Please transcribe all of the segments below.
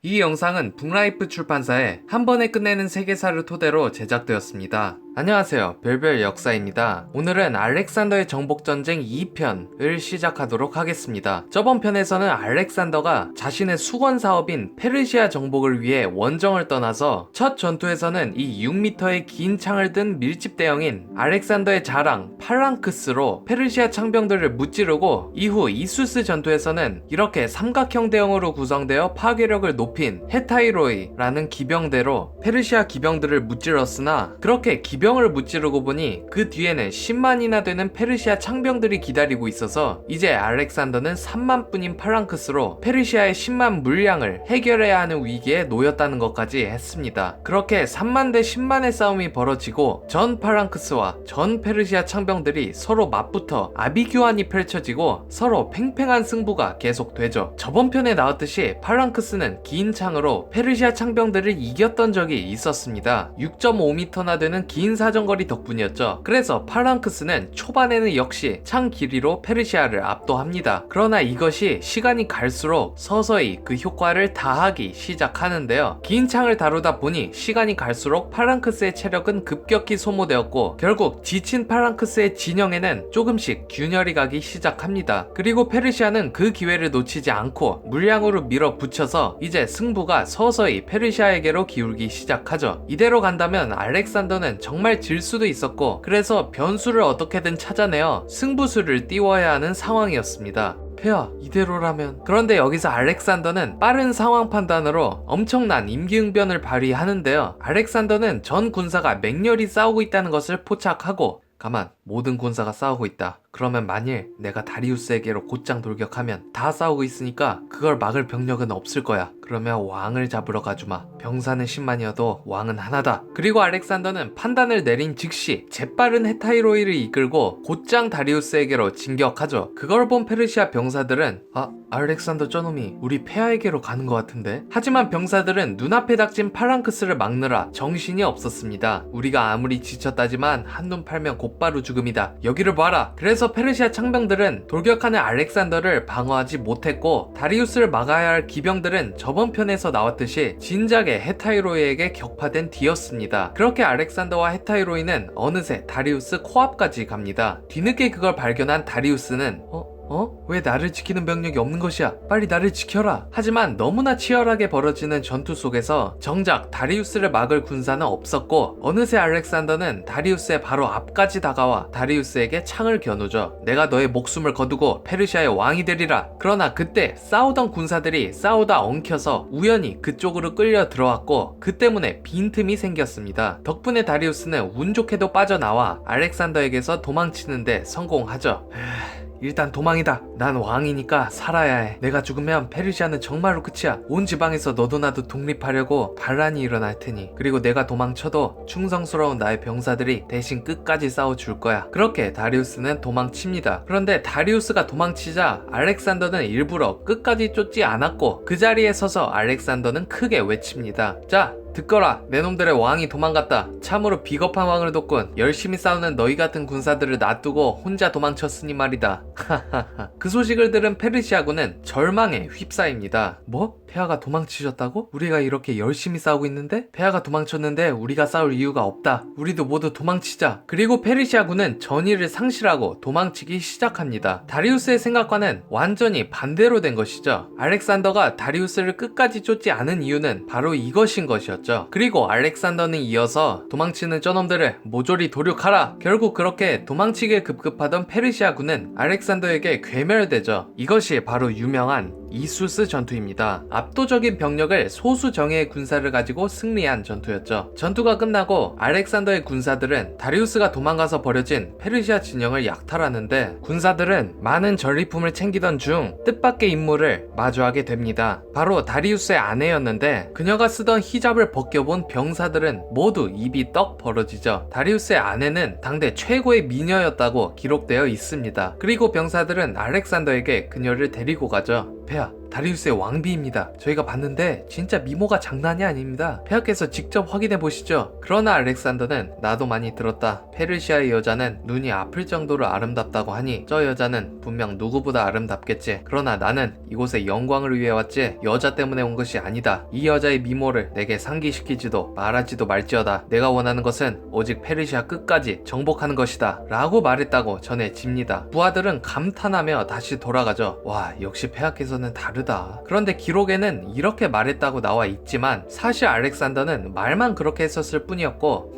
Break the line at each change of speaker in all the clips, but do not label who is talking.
이 영상은 북라이프 출판사의 한 번에 끝내는 세계사를 토대로 제작되었습니다. 안녕하세요, 별별 역사입니다. 오늘은 알렉산더의 정복전쟁 2편을 시작하도록 하겠습니다. 저번 편에서는 알렉산더가 자신의 수건 사업인 페르시아 정복을 위해 원정을 떠나서 첫 전투에서는 이 6m의 긴 창을 든 밀집대형인 알렉산더의 자랑 팔랑크스로 페르시아 창병들을 무찌르고, 이후 이수스 전투에서는 이렇게 삼각형 대형으로 구성되어 파괴력을 높인 헤타이로이라는 기병대로 페르시아 기병들을 무찌렀으나, 그렇게 기병을 무찌르고 보니 그 뒤에는 10만이나 되는 페르시아 창병들이 기다리고 있어서 이제 알렉산더는 3만 뿐인 팔랑크스로 페르시아의 10만 물량을 해결해야 하는 위기에 놓였다는 것까지 했습니다. 그렇게 3만 대 10만의 싸움이 벌어지고 전 팔랑크스와 전 페르시아 창병들이 서로 맞붙어 아비규환이 펼쳐지고 서로 팽팽한 승부가 계속되죠. 저번 편에 나왔듯이 팔랑크스는 긴 창으로 페르시아 창병들을 이겼던 적이 있었습니다. 6.5m나 되는 긴 사정거리 덕분이었죠. 그래서 팔랑크스는 초반에는 역시 창 길이로 페르시아를 압도합니다. 그러나 이것이 시간이 갈수록 서서히 그 효과를 다하기 시작하는데요. 긴 창을 다루다 보니 시간이 갈수록 팔랑크스의 체력은 급격히 소모되었고, 결국 지친 팔랑크스의 진영에는 조금씩 균열이 가기 시작합니다. 그리고 페르시아는 그 기회를 놓치지 않고 물량으로 밀어붙여서 이제 승부가 서서히 페르시아에게로 기울기 시작하죠. 이대로 간다면 알렉산더는 정말 질 수도 있었고, 그래서 변수를 어떻게든 찾아내어 승부수를 띄워야 하는 상황이었습니다. 폐하, 이대로라면. 그런데 여기서 알렉산더는 빠른 상황 판단으로 엄청난 임기응변을 발휘하는데요. 알렉산더는 전 군사가 맹렬히 싸우고 있다는 것을 포착하고, 가만, 모든 군사가 싸우고 있다. 그러면 만일 내가 다리우스에게로 곧장 돌격하면 다 싸우고 있으니까 그걸 막을 병력은 없을 거야. 그러면 왕을 잡으러 가주마. 병사는 10만이어도 왕은 하나다. 그리고 알렉산더는 판단을 내린 즉시 재빠른 헤타이로이를 이끌고 곧장 다리우스에게로 진격하죠. 그걸 본 페르시아 병사들은 알렉산더 저놈이 우리 폐하에게로 가는 것 같은데? 하지만 병사들은 눈앞에 닥친 팔랑크스를 막느라 정신이 없었습니다. 우리가 아무리 지쳤다지만 한눈 팔면 곧바로 죽음이다. 여기를 봐라. 그래서 페르시아 창병들은 돌격하는 알렉산더를 방어하지 못했고, 다리우스를 막아야 할 기병들은 저번 편에서 나왔듯이 진작에 헤타이로이에게 격파된 뒤였습니다. 그렇게 알렉산더와 헤타이로이는 어느새 다리우스 코앞까지 갑니다. 뒤늦게 그걸 발견한 다리우스는 왜 나를 지키는 병력이 없는 것이야? 빨리 나를 지켜라. 하지만 너무나 치열하게 벌어지는 전투 속에서 정작 다리우스를 막을 군사는 없었고, 어느새 알렉산더는 다리우스의 바로 앞까지 다가와 다리우스에게 창을 겨누죠. 내가 너의 목숨을 거두고 페르시아의 왕이 되리라. 그러나 그때 싸우던 군사들이 싸우다 엉켜서 우연히 그쪽으로 끌려 들어왔고, 그 때문에 빈틈이 생겼습니다. 덕분에 다리우스는 운 좋게도 빠져나와 알렉산더에게서 도망치는데 성공하죠. 일단 도망이다. 난 왕이니까 살아야 해. 내가 죽으면 페르시아는 정말로 끝이야. 온 지방에서 너도 나도 독립하려고 반란이 일어날 테니. 그리고 내가 도망쳐도 충성스러운 나의 병사들이 대신 끝까지 싸워줄 거야. 그렇게 다리우스는 도망칩니다. 그런데 다리우스가 도망치자 알렉산더는 일부러 끝까지 쫓지 않았고, 그 자리에 서서 알렉산더는 크게 외칩니다. 자, 듣거라. 내 놈들의 왕이 도망갔다. 참으로 비겁한 왕을 돕군. 열심히 싸우는 너희 같은 군사들을 놔두고 혼자 도망쳤으니 말이다. 그 소식을 들은 페르시아군은 절망에 휩싸입니다. 뭐? 폐하가 도망치셨다고? 우리가 이렇게 열심히 싸우고 있는데? 폐하가 도망쳤는데 우리가 싸울 이유가 없다. 우리도 모두 도망치자. 그리고 페르시아군은 전의를 상실하고 도망치기 시작합니다. 다리우스의 생각과는 완전히 반대로 된 것이죠. 알렉산더가 다리우스를 끝까지 쫓지 않은 이유는 바로 이것인 것이었죠. 그리고 알렉산더는 이어서 도망치는 저놈들을 모조리 도륙하라. 결국 그렇게 도망치길 급급하던 페르시아군은 알렉산더에게 괴멸되죠. 이것이 바로 유명한 이수스 전투입니다. 압도적인 병력을 소수 정예의 군사를 가지고 승리한 전투였죠. 전투가 끝나고 알렉산더의 군사들은 다리우스가 도망가서 버려진 페르시아 진영을 약탈하는데, 군사들은 많은 전리품을 챙기던 중 뜻밖의 인물을 마주하게 됩니다. 바로 다리우스의 아내였는데, 그녀가 쓰던 히잡을 벗겨본 병사들은 모두 입이 떡 벌어지죠. 다리우스의 아내는 당대 최고의 미녀였다고 기록되어 있습니다. 그리고 병사들은 알렉산더에게 그녀를 데리고 가죠. 폐하, 다리우스의 왕비입니다. 저희가 봤는데 진짜 미모가 장난이 아닙니다. 폐하께서 직접 확인해 보시죠. 그러나 알렉산더는 나도 많이 들었다. 페르시아의 여자는 눈이 아플 정도로 아름답다고 하니 저 여자는 분명 누구보다 아름답겠지. 그러나 나는 이곳에 영광을 위해 왔지 여자 때문에 온 것이 아니다. 이 여자의 미모를 내게 상기시키지도 말하지도 말지어다. 내가 원하는 것은 오직 페르시아 끝까지 정복하는 것이다 라고 말했다고 전해집니다. 부하들은 감탄하며 다시 돌아가죠. 와, 역시 폐하께서는 다르다. 그런데 기록에는 이렇게 말했다고 나와 있지만 사실 알렉산더는 말만 그렇게 했었을 뿐이었고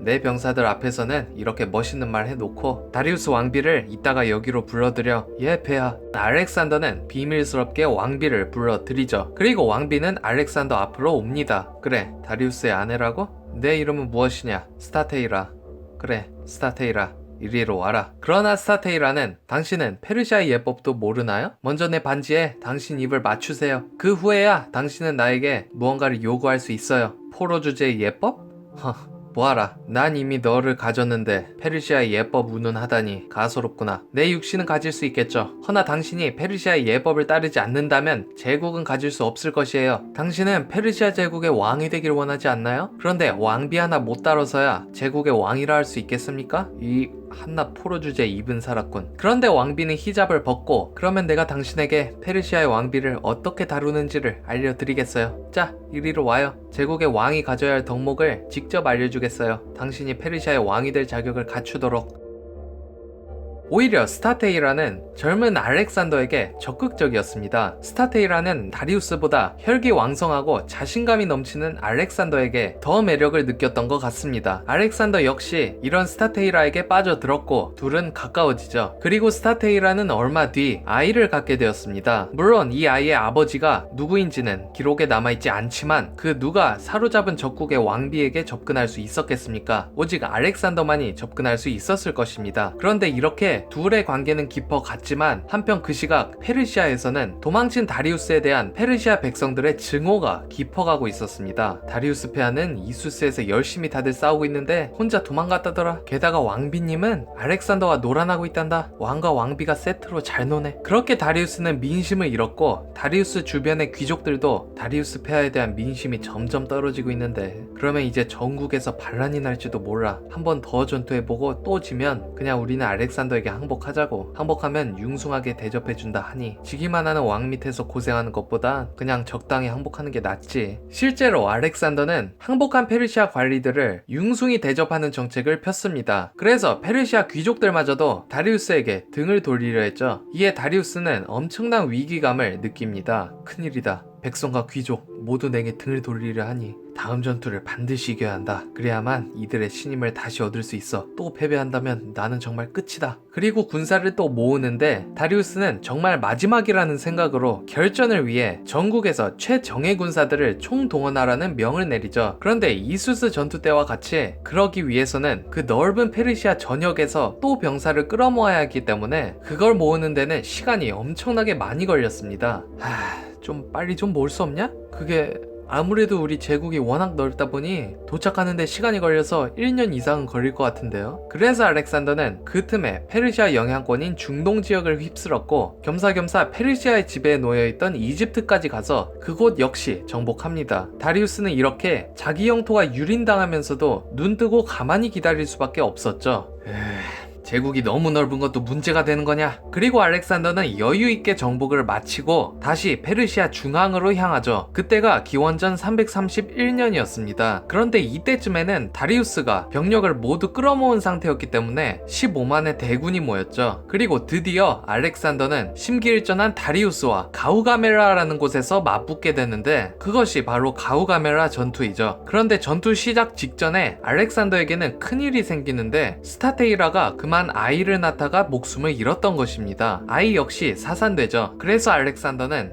내 병사들 앞에서는 이렇게 멋있는 말 해놓고 다리우스 왕비를 이따가 여기로 불러들여 예 폐하. 알렉산더는 비밀스럽게 왕비를 불러들이죠. 그리고 왕비는 알렉산더 앞으로 옵니다. 그래, 다리우스의 아내라고? 내 이름은 무엇이냐? 스타테이라. 그래, 스타테이라. 이리로 와라. 그러나 스타테이라는 당신은 페르시아의 예법도 모르나요? 먼저 내 반지에 당신 입을 맞추세요. 그 후에야 당신은 나에게 무언가를 요구할 수 있어요. 포로 주제의 예법? 보아라. 난 이미 너를 가졌는데 페르시아의 예법 운운하다니 가소롭구나. 내 육신은 가질 수 있겠죠. 허나 당신이 페르시아의 예법을 따르지 않는다면 제국은 가질 수 없을 것이에요. 당신은 페르시아 제국의 왕이 되길 원하지 않나요? 그런데 왕비 하나 못 따라서야 제국의 왕이라 할 수 있겠습니까? 이 한낱 포로 주제 입은 살았군. 그런데 왕비는 히잡을 벗고 그러면 내가 당신에게 페르시아의 왕비를 어떻게 다루는지를 알려드리겠어요. 자, 이리로 와요. 제국의 왕이 가져야 할 덕목을 직접 알려주겠어요. 당신이 페르시아의 왕이 될 자격을 갖추도록. 오히려 스타테이라는 젊은 알렉산더에게 적극적이었습니다. 스타테이라는 다리우스보다 혈기왕성하고 자신감이 넘치는 알렉산더에게 더 매력을 느꼈던 것 같습니다. 알렉산더 역시 이런 스타테이라에게 빠져들었고 둘은 가까워지죠. 그리고 스타테이라는 얼마 뒤 아이를 갖게 되었습니다. 물론 이 아이의 아버지가 누구인지는 기록에 남아있지 않지만 그 누가 사로잡은 적국의 왕비에게 접근할 수 있었겠습니까? 오직 알렉산더만이 접근할 수 있었을 것입니다. 그런데 이렇게 둘의 관계는 깊어갔지만 한편 그 시각 페르시아에서는 도망친 다리우스에 대한 페르시아 백성들의 증오가 깊어가고 있었습니다. 다리우스 폐하는 이수스에서 열심히 다들 싸우고 있는데 혼자 도망갔다더라. 게다가 왕비님은 알렉산더와 놀아나고 있단다. 왕과 왕비가 세트로 잘 노네. 그렇게 다리우스는 민심을 잃었고 다리우스 주변의 귀족들도 다리우스 폐하에 대한 민심이 점점 떨어지고 있는데 그러면 이제 전국에서 반란이 날지도 몰라. 한 번 더 전투해보고 또 지면 그냥 우리는 알렉산더에게 항복하자고. 항복하면 융숭하게 대접해준다 하니 지기만 하는 왕 밑에서 고생하는 것보다 그냥 적당히 항복하는 게 낫지. 실제로 알렉산더는 항복한 페르시아 관리들을 융숭히 대접하는 정책을 폈습니다. 그래서 페르시아 귀족들마저도 다리우스에게 등을 돌리려 했죠. 이에 다리우스는 엄청난 위기감을 느낍니다. 큰일이다. 백성과 귀족 모두 내게 등을 돌리려 하니 다음 전투를 반드시 이겨야 한다. 그래야만 이들의 신임을 다시 얻을 수 있어. 또 패배한다면 나는 정말 끝이다. 그리고 군사를 또 모으는데 다리우스는 정말 마지막이라는 생각으로 결전을 위해 전국에서 최정예 군사들을 총동원하라는 명을 내리죠. 그런데 이수스 전투 때와 같이 그러기 위해서는 그 넓은 페르시아 전역에서 또 병사를 끌어모아야 하기 때문에 그걸 모으는 데는 시간이 엄청나게 많이 걸렸습니다. 좀 빨리 좀 모을 수 없냐? 그게 아무래도 우리 제국이 워낙 넓다 보니 도착하는데 시간이 걸려서 1년 이상은 걸릴 것 같은데요. 그래서 알렉산더는 그 틈에 페르시아 영향권인 중동 지역을 휩쓸었고 겸사겸사 페르시아의 지배에 놓여있던 이집트까지 가서 그곳 역시 정복합니다. 다리우스는 이렇게 자기 영토가 유린당하면서도 눈뜨고 가만히 기다릴 수밖에 없었죠. 제국이 너무 넓은 것도 문제가 되는 거냐? 그리고 알렉산더는 여유있게 정복을 마치고 다시 페르시아 중앙으로 향하죠. 그때가 기원전 331년이었습니다. 그런데 이때쯤에는 다리우스가 병력을 모두 끌어모은 상태였기 때문에 15만의 대군이 모였죠. 그리고 드디어 알렉산더는 심기일전한 다리우스와 가우가메라라는 곳에서 맞붙게 되는데 그것이 바로 가우가메라 전투이죠. 그런데 전투 시작 직전에 알렉산더에게는 큰일이 생기는데 스타테이라가 그만 아이를 낳다가 목숨을 잃었던 것입니다. 아이 역시 사산되죠. 그래서 알렉산더는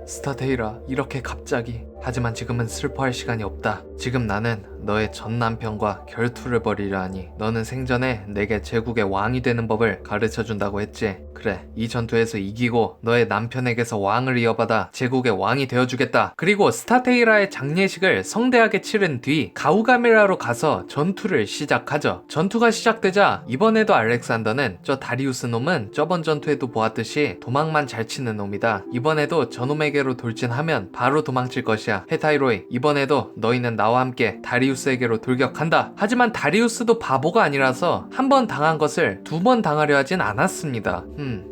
스타테이라, 이렇게 갑자기. 하지만 지금은 슬퍼할 시간이 없다. 지금 나는 너의 전 남편과 결투를 벌이려 하니 너는 생전에 내게 제국의 왕이 되는 법을 가르쳐준다고 했지. 그래, 이 전투에서 이기고 너의 남편에게서 왕을 이어받아 제국의 왕이 되어주겠다. 그리고 스타테이라의 장례식을 성대하게 치른 뒤 가우가메라로 가서 전투를 시작하죠. 전투가 시작되자 이번에도 알렉산더는 저 다리우스 놈은 저번 전투에도 보았듯이 도망만 잘 치는 놈이다. 이번에도 저놈에게로 돌진하면 바로 도망칠 것이야. 헤타이로이, 이번에도 너희는 나와 함께 다리우스에게로 돌격한다. 하지만 다리우스도 바보가 아니라서 한 번 당한 것을 두 번 당하려 하진 않았습니다.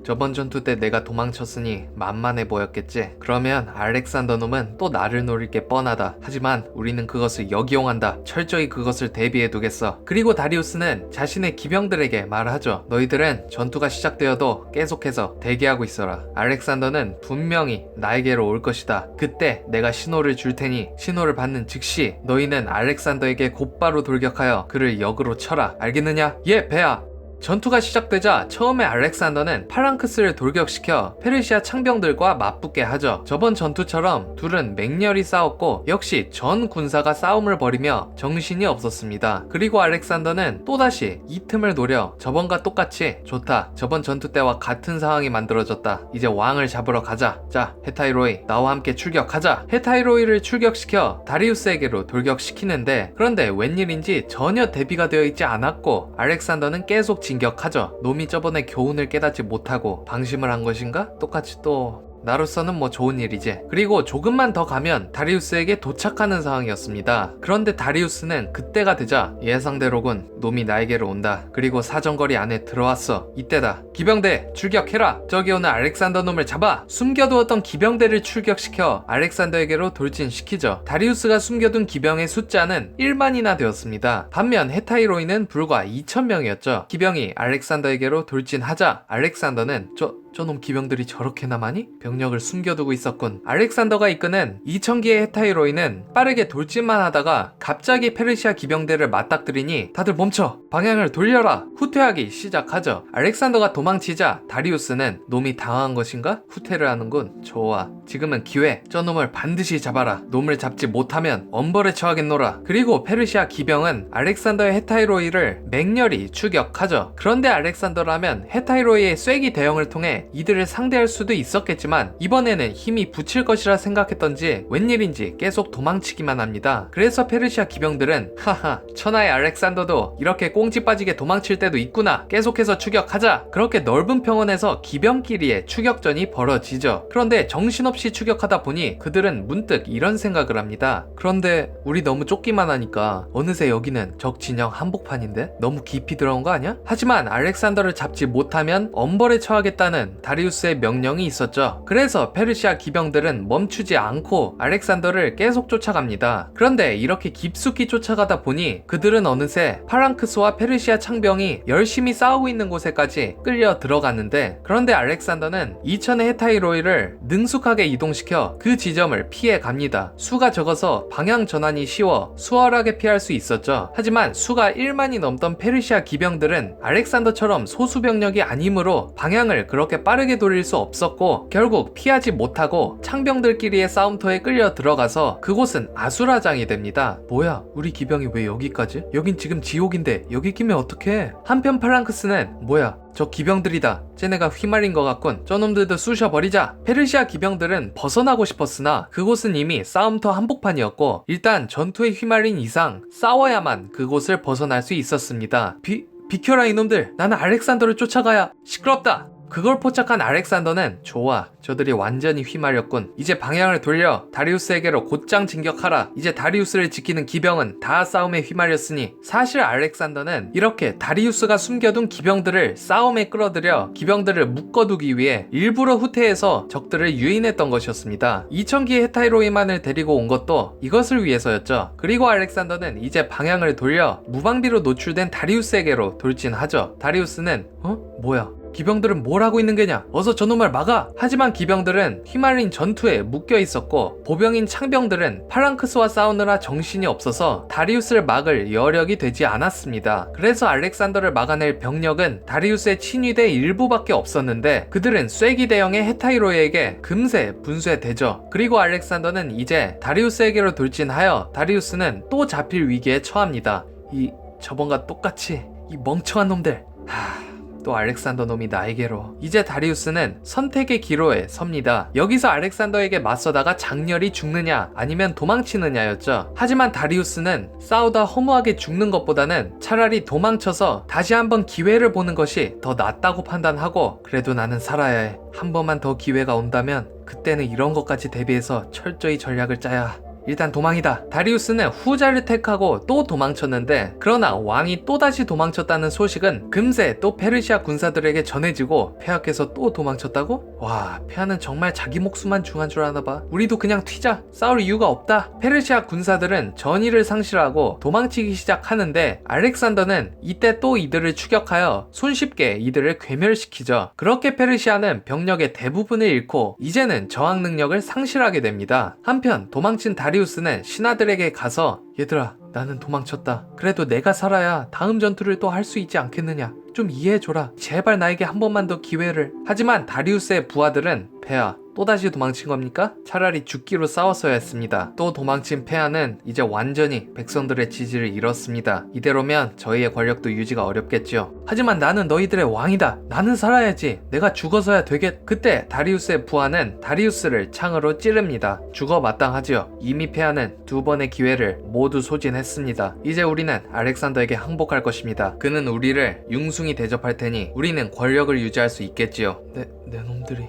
저번 전투 때 내가 도망쳤으니 만만해 보였겠지. 그러면 알렉산더 놈은 또 나를 노릴 게 뻔하다. 하지만 우리는 그것을 역이용한다. 철저히 그것을 대비해 두겠어. 그리고 다리우스는 자신의 기병들에게 말하죠. 너희들은 전투가 시작되어도 계속해서 대기하고 있어라. 알렉산더는 분명히 나에게로 올 것이다. 그때 내가 신호를 줄 테니 신호를 받는 즉시 너희는 알렉산더에게 곧바로 돌격하여 그를 역으로 쳐라. 알겠느냐? 예, 배야. 전투가 시작되자 처음에 알렉산더는 파랑크스를 돌격시켜 페르시아 창병들과 맞붙게 하죠. 저번 전투처럼 둘은 맹렬히 싸웠고 역시 전 군사가 싸움을 벌이며 정신이 없었습니다. 그리고 알렉산더는 또다시 이 틈을 노려 저번과 똑같이 좋다. 저번 전투 때와 같은 상황이 만들어졌다. 이제 왕을 잡으러 가자. 자, 헤타이로이, 나와 함께 출격하자. 헤타이로이를 출격시켜 다리우스에게로 돌격시키는데 그런데 웬일인지 전혀 대비가 되어 있지 않았고 알렉산더는 계속 진격하죠. 놈이 저번에 교훈을 깨닫지 못하고 방심을 한 것인가? 똑같이 또 나로서는 뭐 좋은 일이지. 그리고 조금만 더 가면 다리우스에게 도착하는 상황이었습니다. 그런데 다리우스는 그때가 되자 예상대로군. 놈이 나에게로 온다. 그리고 사정거리 안에 들어왔어. 이때다. 기병대 출격해라. 저기 오는 알렉산더 놈을 잡아. 숨겨두었던 기병대를 출격시켜 알렉산더에게로 돌진시키죠. 다리우스가 숨겨둔 기병의 숫자는 1만이나 되었습니다. 반면 헤타이로이는 불과 2,000명이었죠. 기병이 알렉산더에게로 돌진하자 알렉산더는 저놈 기병들이 저렇게나 많이? 병력을 숨겨두고 있었군. 알렉산더가 이끄는 2,000기의 헤타이로이는 빠르게 돌진만 하다가 갑자기 페르시아 기병대를 맞닥뜨리니 다들 멈춰! 방향을 돌려라! 후퇴하기 시작하죠. 알렉산더가 도망치자 다리우스는 놈이 당한 것인가? 후퇴를 하는군. 좋아. 지금은 기회. 저놈을 반드시 잡아라. 놈을 잡지 못하면 엄벌에 처하겠노라. 그리고 페르시아 기병은 알렉산더의 헤타이로이를 맹렬히 추격하죠. 그런데 알렉산더라면 헤타이로이의 쐐기 대형을 통해 이들을 상대할 수도 있었겠지만 이번에는 힘이 붙일 것이라 생각했던지 웬일인지 계속 도망치기만 합니다. 그래서 페르시아 기병들은 하하, 천하의 알렉산더도 이렇게 꽁지 빠지게 도망칠 때도 있구나. 계속해서 추격하자. 그렇게 넓은 평원에서 기병끼리의 추격전이 벌어지죠. 그런데 정신없이 추격하다 보니 그들은 문득 이런 생각을 합니다. 그런데 우리 너무 쫓기만 하니까 어느새 여기는 적 진영 한복판인데? 너무 깊이 들어온 거 아니야? 하지만 알렉산더를 잡지 못하면 엄벌에 처하겠다는 다리우스의 명령이 있었죠. 그래서 페르시아 기병들은 멈추지 않고 알렉산더를 계속 쫓아갑니다. 그런데 이렇게 깊숙이 쫓아가다 보니 그들은 어느새 파랑크스와 페르시아 창병이 열심히 싸우고 있는 곳에까지 끌려 들어갔는데 그런데 알렉산더는 2,000의 헤타이로이를 능숙하게 이동시켜 그 지점을 피해 갑니다. 수가 적어서 방향 전환이 쉬워 수월하게 피할 수 있었죠. 하지만 수가 1만이 넘던 페르시아 기병들은 알렉산더처럼 소수 병력이 아니므로 방향을 그렇게 빠르게 돌릴 수 없었고 결국 피하지 못하고 창병들끼리의 싸움터에 끌려 들어가서 그곳은 아수라장이 됩니다. 뭐야, 우리 기병이 왜 여기까지? 여긴 지금 지옥인데 여기 끼면 어떡해? 한편 파랑크스는 뭐야, 저 기병들이다. 쟤네가 휘말린 것 같군. 저놈들도 쑤셔버리자. 페르시아 기병들은 벗어나고 싶었으나 그곳은 이미 싸움터 한복판이었고 일단 전투에 휘말린 이상 싸워야만 그곳을 벗어날 수 있었습니다. 비켜라 이놈들. 나는 알렉산더를 쫓아가야. 시끄럽다. 그걸 포착한 알렉산더는 좋아, 저들이 완전히 휘말렸군. 이제 방향을 돌려 다리우스에게로 곧장 진격하라. 이제 다리우스를 지키는 기병은 다 싸움에 휘말렸으니. 사실 알렉산더는 이렇게 다리우스가 숨겨둔 기병들을 싸움에 끌어들여 기병들을 묶어두기 위해 일부러 후퇴해서 적들을 유인했던 것이었습니다. 2,000기의 헤타이로이만을 데리고 온 것도 이것을 위해서였죠. 그리고 알렉산더는 이제 방향을 돌려 무방비로 노출된 다리우스에게로 돌진하죠. 다리우스는 뭐야, 기병들은 뭘 하고 있는 게냐? 어서 저놈을 막아! 하지만 기병들은 휘말린 전투에 묶여 있었고 보병인 창병들은 파랑크스와 싸우느라 정신이 없어서 다리우스를 막을 여력이 되지 않았습니다. 그래서 알렉산더를 막아낼 병력은 다리우스의 친위대 일부밖에 없었는데 그들은 쐐기 대형의 헤타이로이에게 금세 분쇄되죠. 그리고 알렉산더는 이제 다리우스에게로 돌진하여 다리우스는 또 잡힐 위기에 처합니다. 저번과 똑같이 이 멍청한 놈들. 또 알렉산더 놈이 나에게로. 이제 다리우스는 선택의 기로에 섭니다. 여기서 알렉산더에게 맞서다가 장렬히 죽느냐 아니면 도망치느냐였죠. 하지만 다리우스는 싸우다 허무하게 죽는 것보다는 차라리 도망쳐서 다시 한번 기회를 보는 것이 더 낫다고 판단하고, 그래도 나는 살아야 해. 한 번만 더 기회가 온다면 그때는 이런 것까지 대비해서 철저히 전략을 짜야. 일단 도망이다. 다리우스는 후자를 택하고 또 도망쳤는데, 그러나 왕이 또다시 도망쳤다는 소식은 금세 또 페르시아 군사들에게 전해지고, 폐하께서 또 도망쳤다고? 와, 폐하는 정말 자기 목숨만 중요한 줄 아나봐. 우리도 그냥 튀자. 싸울 이유가 없다. 페르시아 군사들은 전의를 상실하고 도망치기 시작하는데, 알렉산더는 이때 또 이들을 추격하여 손쉽게 이들을 괴멸시키죠. 그렇게 페르시아는 병력의 대부분을 잃고 이제는 저항 능력을 상실하게 됩니다. 한편 도망친 다리우스는 신하들에게 가서, 얘들아, 나는 도망쳤다. 그래도 내가 살아야 다음 전투를 또 할 수 있지 않겠느냐. 좀 이해해줘라. 제발 나에게 한 번만 더 기회를. 하지만 다리우스의 부하들은, 폐하, 또다시 도망친 겁니까? 차라리 죽기로 싸웠어야 했습니다. 또 도망친 폐하는 이제 완전히 백성들의 지지를 잃었습니다. 이대로면 저희의 권력도 유지가 어렵겠죠. 하지만 나는 너희들의 왕이다. 나는 살아야지. 내가 죽어서야 되겠. 그때 다리우스의 부하는 다리우스를 창으로 찌릅니다. 죽어 마땅하지요. 이미 폐하는 두 번의 기회를 모두 소진했습니다. 이제 우리는 알렉산더에게 항복할 것입니다. 그는 우리를 융숭이 대접할 테니 우리는 권력을 유지할 수 있겠지요. 내 놈들이.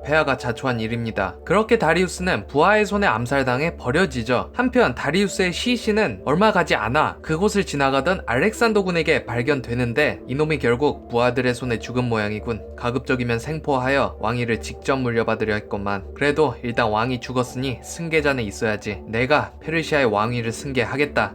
폐하가 자초한 일입니다. 그렇게 다리우스는 부하의 손에 암살당해 버려지죠. 한편 다리우스의 시신은 얼마 가지 않아 그곳을 지나가던 알렉산더 군에게 발견되는데, 이놈이 결국 부하들의 손에 죽은 모양이군. 가급적이면 생포하여 왕위를 직접 물려받으려 했건만, 그래도 일단 왕이 죽었으니 승계자는 있어야지. 내가 페르시아의 왕위를 승계하겠다.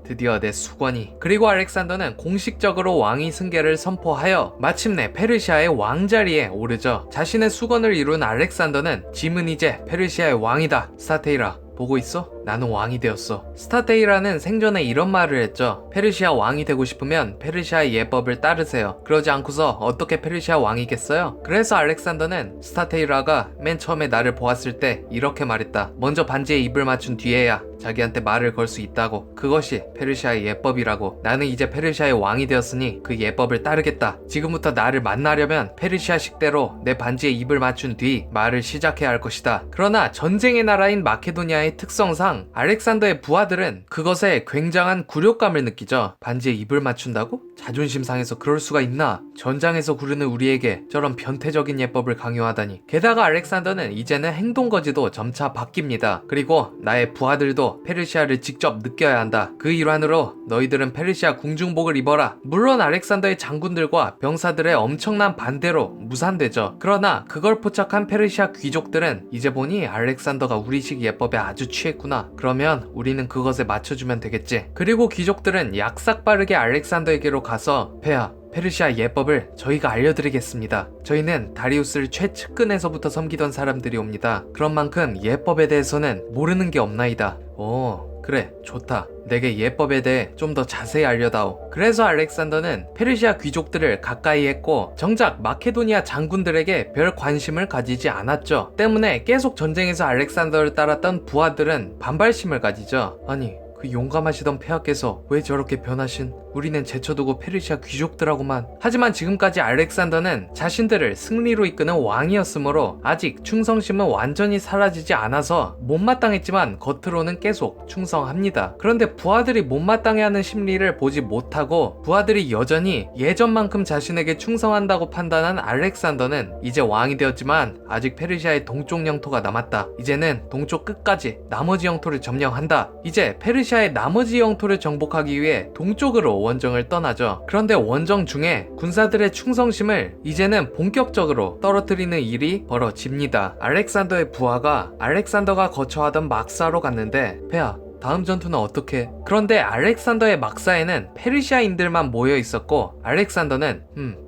드디어 내 수건이. 그리고 알렉산더는 공식적으로 왕위 승계를 선포하여 마침내 페르시아의 왕자리에 오르죠. 자신의 수건을 이룬 알렉산더는 짐은 이제 페르시아의 왕이다. 스타테이라, 보고 있어? 나는 왕이 되었어. 스타테이라는 생전에 이런 말을 했죠. 페르시아 왕이 되고 싶으면 페르시아의 예법을 따르세요. 그러지 않고서 어떻게 페르시아 왕이겠어요? 그래서 알렉산더는 스타테이라가 맨 처음에 나를 보았을 때 이렇게 말했다. 먼저 반지에 입을 맞춘 뒤에야 자기한테 말을 걸 수 있다고. 그것이 페르시아의 예법이라고. 나는 이제 페르시아의 왕이 되었으니 그 예법을 따르겠다. 지금부터 나를 만나려면 페르시아 식대로 내 반지에 입을 맞춘 뒤 말을 시작해야 할 것이다. 그러나 전쟁의 나라인 마케도니아의 특성상 알렉산더의 부하들은 그것에 굉장한 굴욕감을 느끼죠. 반지에 입을 맞춘다고? 자존심 상해서 그럴 수가 있나? 전장에서 구르는 우리에게 저런 변태적인 예법을 강요하다니. 게다가 알렉산더는 이제는 행동거지도 점차 바뀝니다. 그리고 나의 부하들도 페르시아를 직접 느껴야 한다. 그 일환으로 너희들은 페르시아 궁중복을 입어라. 물론 알렉산더의 장군들과 병사들의 엄청난 반대로 무산되죠. 그러나 그걸 포착한 페르시아 귀족들은 이제 보니 알렉산더가 우리식 예법에 아주 취했구나. 그러면 우리는 그것에 맞춰주면 되겠지. 그리고 귀족들은 약삭빠르게 알렉산더에게로 가서, 폐하, 페르시아 예법을 저희가 알려드리겠습니다. 저희는 다리우스를 최측근에서부터 섬기던 사람들이 옵니다. 그런 만큼 예법에 대해서는 모르는 게 없나이다. 오, 그래, 좋다. 내게 예법에 대해 좀 더 자세히 알려다오. 그래서 알렉산더는 페르시아 귀족들을 가까이 했고, 정작 마케도니아 장군들에게 별 관심을 가지지 않았죠. 때문에 계속 전쟁에서 알렉산더를 따랐던 부하들은 반발심을 가지죠. 아니, 그 용감하시던 폐하께서 왜 저렇게 변하신? 우리는 제쳐두고 페르시아 귀족들하고만. 하지만 지금까지 알렉산더는 자신들을 승리로 이끄는 왕이었으므로 아직 충성심은 완전히 사라지지 않아서 못마땅했지만 겉으로는 계속 충성합니다. 그런데 부하들이 못마땅해하는 심리를 보지 못하고 부하들이 여전히 예전만큼 자신에게 충성한다고 판단한 알렉산더는 이제 왕이 되었지만 아직 페르시아의 동쪽 영토가 남았다. 이제는 동쪽 끝까지 나머지 영토를 점령한다. 이제 페르시아의 나머지 영토를 정복하기 위해 동쪽으로 원정을 떠나죠. 그런데 원정 중에 군사들의 충성심을 이제는 본격적으로 떨어뜨리는 일이 벌어집니다. 알렉산더의 부하가 알렉산더가 거처하던 막사로 갔는데, 폐하, 다음 전투는 어떻게? 그런데 알렉산더의 막사에는 페르시아인들만 모여 있었고, 알렉산더는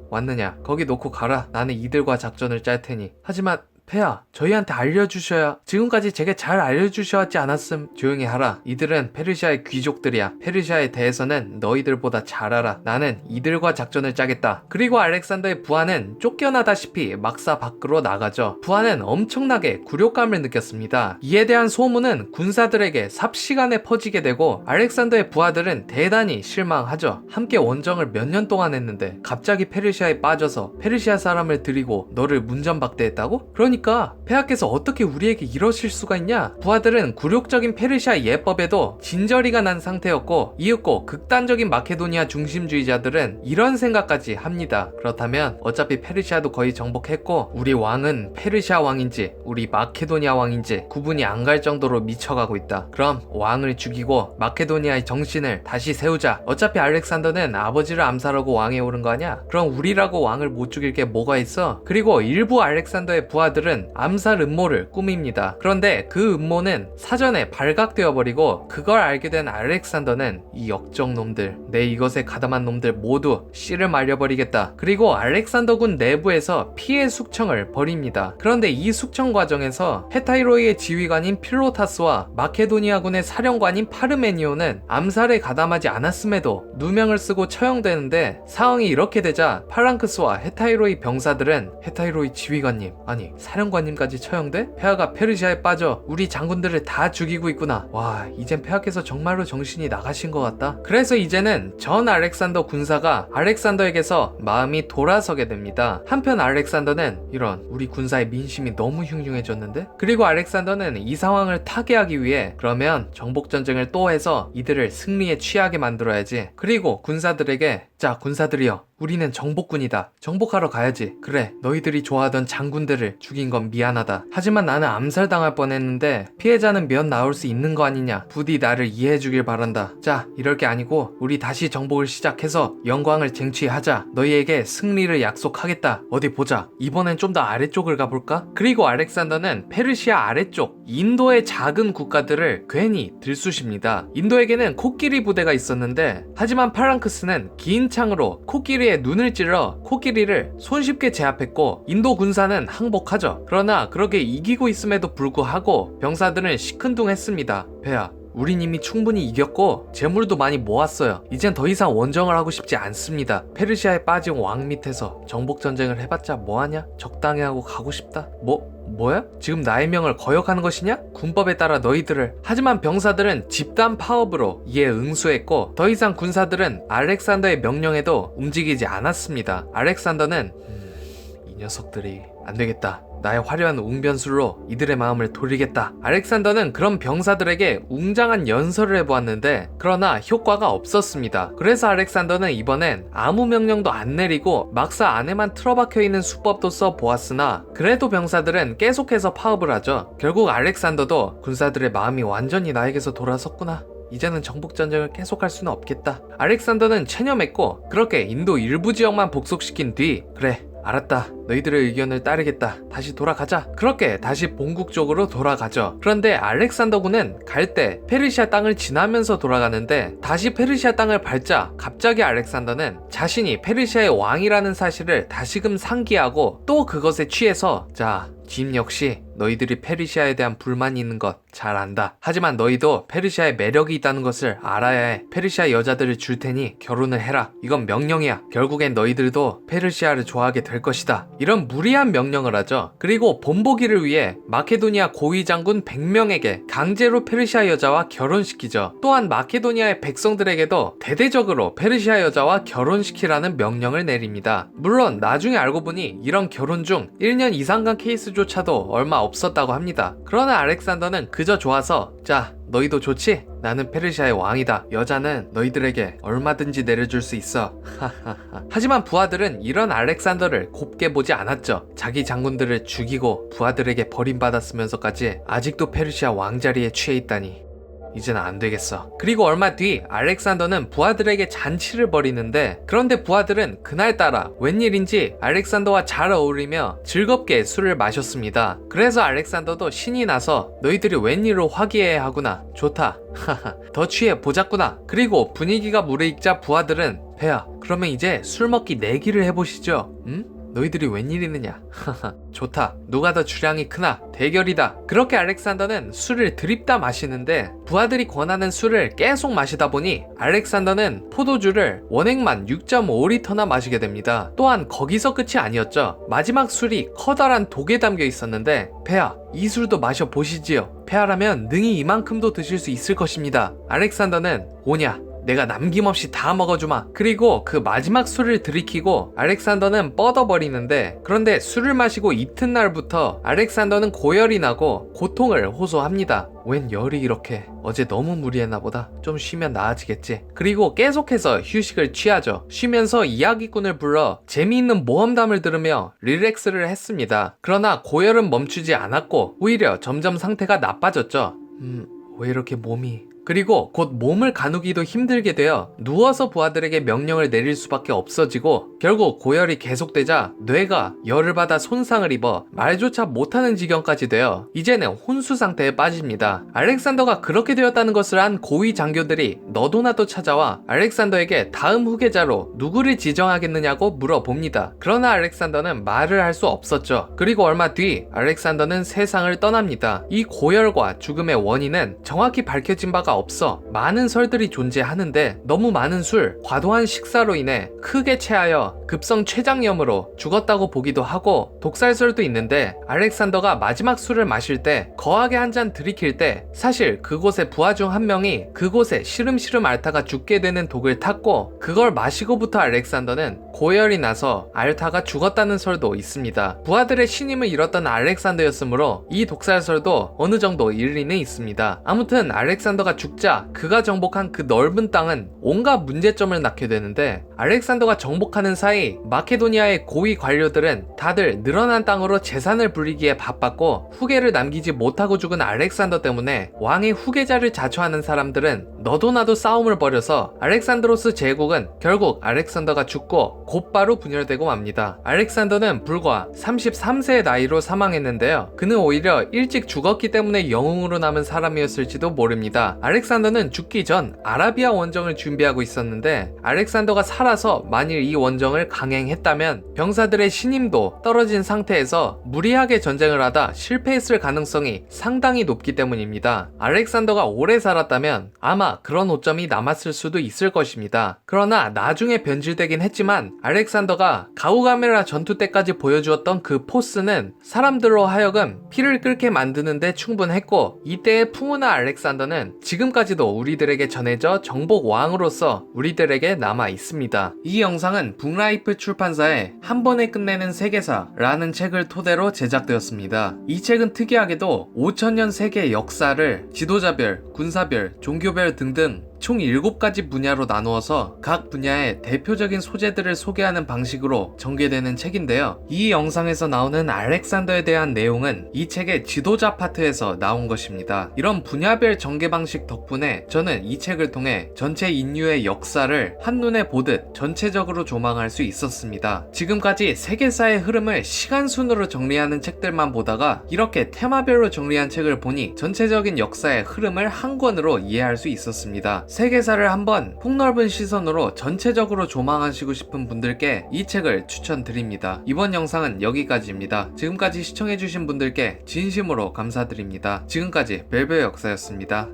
왔느냐? 거기 놓고 가라. 나는 이들과 작전을 짤 테니. 하지만 폐하, 저희한테 알려주셔야, 지금까지 제게 잘 알려주셔야 하지 않았음. 조용히 하라. 이들은 페르시아의 귀족들이야. 페르시아에 대해서는 너희들보다 잘 알아. 나는 이들과 작전을 짜겠다. 그리고 알렉산더의 부하는 쫓겨나다시피 막사 밖으로 나가죠. 부하는 엄청나게 굴욕감을 느꼈습니다. 이에 대한 소문은 군사들에게 삽시간에 퍼지게 되고 알렉산더의 부하들은 대단히 실망하죠. 함께 원정을 몇 년 동안 했는데 갑자기 페르시아에 빠져서 페르시아 사람을 들이고 너를 문전박대했다고? 그러니까 폐하께서 어떻게 우리에게 이러실 수가 있냐? 부하들은 굴욕적인 페르시아 예법에도 진저리가 난 상태였고 이윽고 극단적인 마케도니아 중심주의자들은 이런 생각까지 합니다. 그렇다면 어차피 페르시아도 거의 정복했고 우리 왕은 페르시아 왕인지 우리 마케도니아 왕인지 구분이 안 갈 정도로 미쳐가고 있다. 그럼 왕을 죽이고 마케도니아의 정신을 다시 세우자. 어차피 알렉산더는 아버지를 암살하고 왕에 오른 거 아냐? 그럼 우리라고 왕을 못 죽일 게 뭐가 있어? 그리고 일부 알렉산더의 부하들은 암살 음모를 꾸밉니다. 그런데 그 음모는 사전에 발각되어 버리고 그걸 알게 된 알렉산더는 이 역적놈들, 내 이것에 가담한 놈들 모두 씨를 말려버리겠다. 그리고 알렉산더군 내부에서 피해 숙청을 벌입니다. 그런데 이 숙청 과정에서 헤타이로이의 지휘관인 필로타스와 마케도니아군의 사령관인 파르메니오는 암살에 가담하지 않았음에도 누명을 쓰고 처형되는데 상황이 이렇게 되자 파랑크스와 헤타이로이 병사들은 헤타이로이 지휘관님, 아니 사령관님까지 처형돼? 폐하가 페르시아에 빠져 우리 장군들을 다 죽이고 있구나. 와, 이젠 폐하께서 정말로 정신이 나가신 것 같다. 그래서 이제는 전 알렉산더 군사가 알렉산더에게서 마음이 돌아서게 됩니다. 한편 알렉산더는 이런 우리 군사의 민심이 너무 흉흉해졌는데? 그리고 알렉산더는 이 상황을 타개하기 위해 그러면 정복전쟁을 또 해서 이들을 승리에 취하게 만들어야지. 그리고 군사들에게 자 군사들이여, 우리는 정복군이다. 정복하러 가야지. 그래, 너희들이 좋아하던 장군들을 죽인 건 미안하다. 하지만 나는 암살당할 뻔했는데 피해자는 몇 나올 수 있는 거 아니냐. 부디 나를 이해해 주길 바란다. 자, 이럴 게 아니고 우리 다시 정복을 시작해서 영광을 쟁취하자. 너희에게 승리를 약속하겠다. 어디 보자. 이번엔 좀 더 아래쪽을 가볼까? 그리고 알렉산더는 페르시아 아래쪽 인도의 작은 국가들을 괜히 들쑤십니다. 인도에게는 코끼리 부대가 있었는데 하지만 파랑크스는 긴 창으로 코끼리의 눈을 찔러 코끼리를 손쉽게 제압했고 인도 군사는 항복하죠. 그러나 그렇게 이기고 있음에도 불구하고 병사들은 시큰둥했습니다. 폐하, 우린 이미 충분히 이겼고 재물도 많이 모았어요. 이젠 더 이상 원정을 하고 싶지 않습니다. 페르시아에 빠진 왕 밑에서 정복전쟁을 해봤자 뭐하냐? 적당히 하고 가고 싶다. 뭐야? 지금 나의 명을 거역하는 것이냐? 군법에 따라 너희들을. 하지만 병사들은 집단 파업으로 이에 응수했고 더 이상 군사들은 알렉산더의 명령에도 움직이지 않았습니다. 알렉산더는 이 녀석들이 안되겠다. 나의 화려한 웅변술로 이들의 마음을 돌리겠다. 알렉산더는 그런 병사들에게 웅장한 연설을 해보았는데 그러나 효과가 없었습니다. 그래서 알렉산더는 이번엔 아무 명령도 안 내리고 막사 안에만 틀어박혀 있는 수법도 써보았으나 그래도 병사들은 계속해서 파업을 하죠. 결국 알렉산더도 군사들의 마음이 완전히 나에게서 돌아섰구나. 이제는 정복전쟁을 계속할 수는 없겠다. 알렉산더는 체념했고 그렇게 인도 일부 지역만 복속시킨 뒤 그래, 알았다. 너희들의 의견을 따르겠다. 다시 돌아가자. 그렇게 다시 본국 쪽으로 돌아가죠. 그런데 알렉산더군은 갈 때 페르시아 땅을 지나면서 돌아가는데 다시 페르시아 땅을 밟자 갑자기 알렉산더는 자신이 페르시아의 왕이라는 사실을 다시금 상기하고 또 그것에 취해서 자, 짐 역시 너희들이 페르시아에 대한 불만이 있는 것 잘 안다. 하지만 너희도 페르시아에 매력이 있다는 것을 알아야 해. 페르시아 여자들을 줄 테니 결혼을 해라. 이건 명령이야. 결국엔 너희들도 페르시아를 좋아하게 될 것이다. 이런 무리한 명령을 하죠. 그리고 본보기를 위해 마케도니아 고위 장군 100명에게 강제로 페르시아 여자와 결혼시키죠. 또한 마케도니아의 백성들에게도 대대적으로 페르시아 여자와 결혼시키라는 명령을 내립니다. 물론 나중에 알고 보니 이런 결혼 중 1년 이상 간 케이스조차도 얼마 없었다고 합니다. 그러나 알렉산더는 그저 좋아서 자, 너희도 좋지? 나는 페르시아의 왕이다. 여자는 너희들에게 얼마든지 내려줄 수 있어. 하지만 부하들은 이런 알렉산더를 곱게 보지 않았죠. 자기 장군들을 죽이고 부하들에게 버림받았으면서까지 아직도 페르시아 왕자리에 취해 있다니. 이제는 안 되겠어. 그리고 얼마 뒤 알렉산더는 부하들에게 잔치를 벌이는데 그런데 부하들은 그날따라 웬일인지 알렉산더와 잘 어울리며 즐겁게 술을 마셨습니다. 그래서 알렉산더도 신이 나서 너희들이 웬일로 화기애애하구나. 좋다. 더 취해 보자꾸나. 그리고 분위기가 무르익자 부하들은 폐하, 그러면 이제 술 먹기 내기를 해보시죠. 응? 너희들이 웬일이느냐. 좋다. 누가 더 주량이 크나 대결이다. 그렇게 알렉산더는 술을 드립다 마시는데 부하들이 권하는 술을 계속 마시다 보니 알렉산더는 포도주를 원액만 6.5리터나 마시게 됩니다. 또한 거기서 끝이 아니었죠. 마지막 술이 커다란 독에 담겨 있었는데 폐하, 이 술도 마셔보시지요. 폐하라면 능히 이만큼도 드실 수 있을 것입니다. 알렉산더는 오냐, 내가 남김없이 다 먹어주마. 그리고 그 마지막 술을 들이키고 알렉산더는 뻗어버리는데, 그런데 술을 마시고 이튿날부터 알렉산더는 고열이 나고 고통을 호소합니다. 웬 열이 이렇게, 어제 너무 무리했나 보다. 좀 쉬면 나아지겠지. 그리고 계속해서 휴식을 취하죠. 쉬면서 이야기꾼을 불러 재미있는 모험담을 들으며 릴렉스를 했습니다. 그러나 고열은 멈추지 않았고 오히려 점점 상태가 나빠졌죠. 왜 이렇게 몸이... 그리고 곧 몸을 가누기도 힘들게 되어 누워서 부하들에게 명령을 내릴 수밖에 없어지고, 결국 고열이 계속되자 뇌가 열을 받아 손상을 입어 말조차 못하는 지경까지 되어 이제는 혼수 상태에 빠집니다. 알렉산더가 그렇게 되었다는 것을 안 고위 장교들이 너도나도 찾아와 알렉산더에게 다음 후계자로 누구를 지정하겠느냐고 물어봅니다. 그러나 알렉산더는 말을 할 수 없었죠. 그리고 얼마 뒤 알렉산더는 세상을 떠납니다. 이 고열과 죽음의 원인은 정확히 밝혀진 바가 없어 많은 설들이 존재하는데, 너무 많은 술, 과도한 식사로 인해 크게 체하여 급성 췌장염으로 죽었다고 보기도 하고, 독살설도 있는데 알렉산더가 마지막 술을 마실 때, 거하게 한 잔 들이킬 때 사실 그곳의 부하 중 한 명이 그곳에 시름시름 앓다가 죽게 되는 독을 탔고, 그걸 마시고부터 알렉산더는 고열이 나서 앓다가 죽었다는 설도 있습니다. 부하들의 신임을 잃었던 알렉산더였으므로 이 독살설도 어느 정도 일리는 있습니다. 아무튼 알렉산더가 죽자 그가 정복한 그 넓은 땅은 온갖 문제점을 낳게 되는데, 알렉산더가 정복하는 사이 마케도니아의 고위 관료들은 다들 늘어난 땅으로 재산을 불리기에 바빴고, 후계를 남기지 못하고 죽은 알렉산더 때문에 왕의 후계자를 자처하는 사람들은 너도나도 싸움을 벌여서 알렉산드로스 제국은 결국 알렉산더가 죽고 곧바로 분열되고 맙니다. 알렉산더는 불과 33세의 나이로 사망했는데요. 그는 오히려 일찍 죽었기 때문에 영웅으로 남은 사람이었을지도 모릅니다. 알렉산더는 죽기 전 아라비아 원정을 준비하고 있었는데, 알렉산더가 살아서 만일 이 원정을 강행했다면 병사들의 신임도 떨어진 상태에서 무리하게 전쟁을 하다 실패했을 가능성이 상당히 높기 때문입니다. 알렉산더가 오래 살았다면 아마 그런 오점이 남았을 수도 있을 것입니다. 그러나 나중에 변질되긴 했지만 알렉산더가 가우가메라 전투 때까지 보여주었던 그 포스는 사람들로 하여금 피를 끓게 만드는데 충분했고, 이때의 풍운한 알렉산더는 지금까지도 우리들에게 전해져 정복 왕으로서 우리들에게 남아 있습니다. 이 영상은 북라이프 출판사의 한 번에 끝내는 세계사라는 책을 토대로 제작되었습니다. 이 책은 특이하게도 5000년 세계 역사를 지도자별, 군사별, 종교별 등등 총 7가지 분야로 나누어서 각 분야의 대표적인 소재들을 소개하는 방식으로 전개되는 책인데요. 이 영상에서 나오는 알렉산더에 대한 내용은 이 책의 지도자 파트에서 나온 것입니다. 이런 분야별 전개 방식 덕분에 저는 이 책을 통해 전체 인류의 역사를 한눈에 보듯 전체적으로 조망할 수 있었습니다. 지금까지 세계사의 흐름을 시간순으로 정리하는 책들만 보다가 이렇게 테마별로 정리한 책을 보니 전체적인 역사의 흐름을 한 권으로 이해할 수 있었습니다. 세계사를 한번 폭넓은 시선으로 전체적으로 조망하시고 싶은 분들께 이 책을 추천드립니다. 이번 영상은 여기까지입니다. 지금까지 시청해주신 분들께 진심으로 감사드립니다. 지금까지 벨벳 역사였습니다.